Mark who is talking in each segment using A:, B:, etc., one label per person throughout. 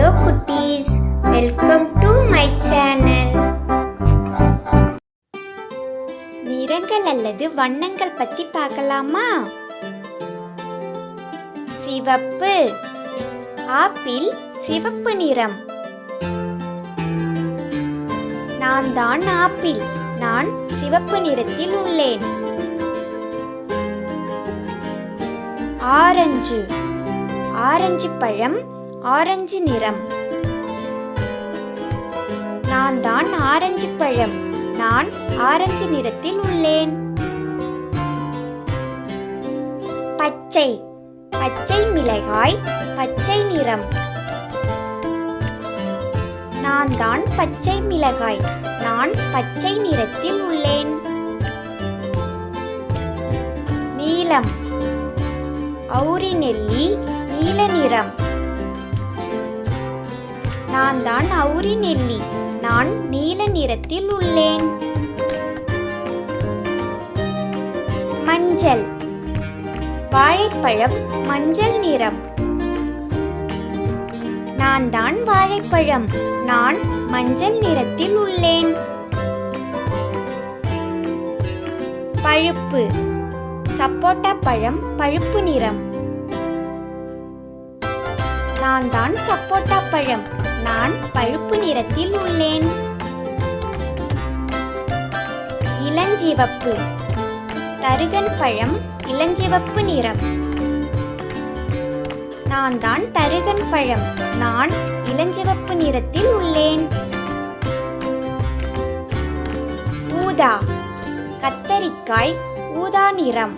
A: Hello குட்டீஸ், welcome to my channel. நிறங்கள் அல்லது வண்ணங்கள் பத்தி பார்க்கலாமா? சிவப்பு. ஆப்பிள் சிவப்பு நிறம். நான் தான் ஆப்பிள், நான் சிவப்பு நிறத்தில் உள்ளேன். ஆரஞ்சு. ஆரஞ்சு பழம் ஆரஞ்சு நிறம். நான் தான் ஆரஞ்சு பழம், நான் ஆரஞ்சு நிறத்தில் உள்ளேன். பச்சை. பச்சை மிளகாய் பச்சை நிறம். நான் தான் பச்சை மிளகாய், நான் பச்சை நிறத்தில் உள்ளேன். நீலம். அவுரி நெல்லி நீல நிறம். நான் தான் அவுரி நெல்லி, நான் நீல நிறத்தில் உள்ளேன். மஞ்சள். வாழைப்பழம் மஞ்சள் நிறம். நான் தான் வாழைப்பழம், நான் மஞ்சள் நிறத்தில் உள்ளேன். பழுப்பு. சப்போட்டா பழம் பழுப்பு நிறம். நான் தான் சப்போட்டா பழம், நான் பழுப்பு நிறத்தில் உள்ளேன். இளஞ்சிவப்பு. தருகன் பழம் இளஞ்சிவப்பு நிறம். நான் தான் தருகன் பழம், நான் இளஞ்சிவப்பு நிறத்தில் உள்ளேன். ஊதா. கத்தரிக்காய் ஊதா நிறம்.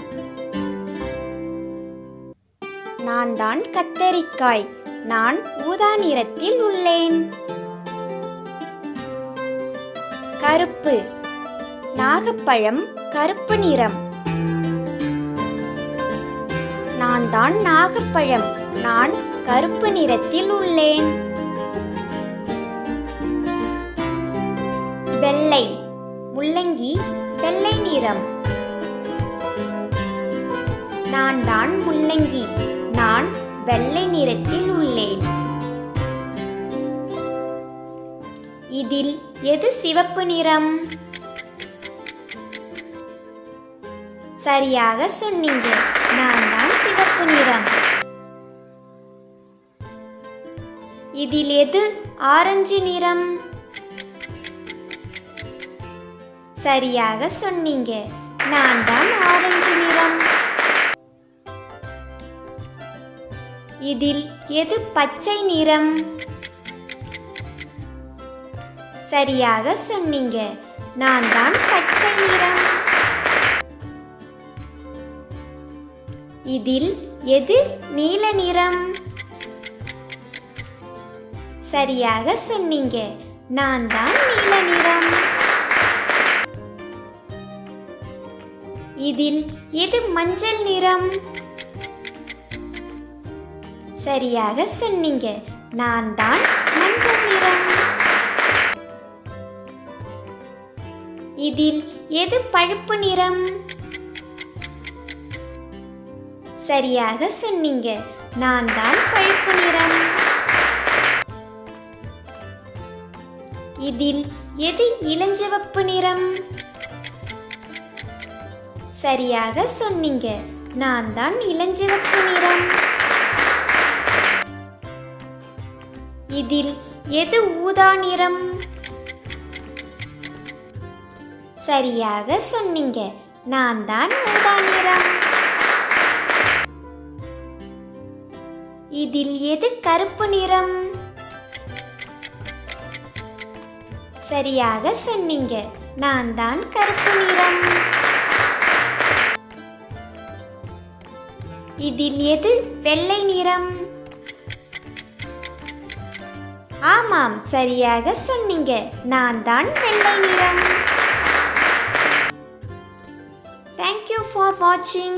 A: நான் தான் கத்தரிக்காய், நான் ஊதா நிறத்தில் உள்ளேன். கருப்பு. நாகப்பழம் கருப்பு நிறம். நான் தான் நாகப்பழம், நான் கருப்பு நிறத்தில் உள்ளேன். வெள்ளை. முள்ளங்கி வெள்ளை நிறம். நான் தான் முள்ளங்கி, நான் வெள்ளை நிறத்தில் உள்ளேன். இதில் எது சிவப்பு நிறம்? சரியாக சொன்னீங்க, நான் தான் சிவப்பு நிறம். இதில் எது ஆரஞ்சு நிறம்? சரியாக சொன்னீங்க, நான் தான் ஆரஞ்சு நிறம். இதில் எது பச்சை நிறம்? சரியாக சொன்னீங்க, நான் தான் பச்சை நிறம். இதில் எது நீல நிறம்? சரியாக சொன்னீங்க, நான் தான் நீல நிறம். இதில் எது மஞ்சள் நிறம்? சரியாக சொன்னீங்க, நான் தான் மஞ்சள் நிறம். இதில் எது பழுப்பு நிறம்? சரியாக சொன்னீங்க, நான் தான் பழுப்பு நிறம். இதில் எது இளஞ்சிவப்பு நிறம்? சரியாக சொன்னீங்க, நான் தான் இளஞ்சிவப்பு நிறம். இதில் எது ஊதா நிறம்? சரியாக சொன்னீங்க, நான் தான் ஊதா நிறம். இதில் எது கருப்பு நிறம்? சரியாக சொன்னீங்க, நான் தான் கருப்பு நிறம். இதில் எது வெள்ளை நிறம்? ஆமாம், சரியாக சொன்னீங்க, நான் தான் வெள்ளை நிறம். Thank you for watching.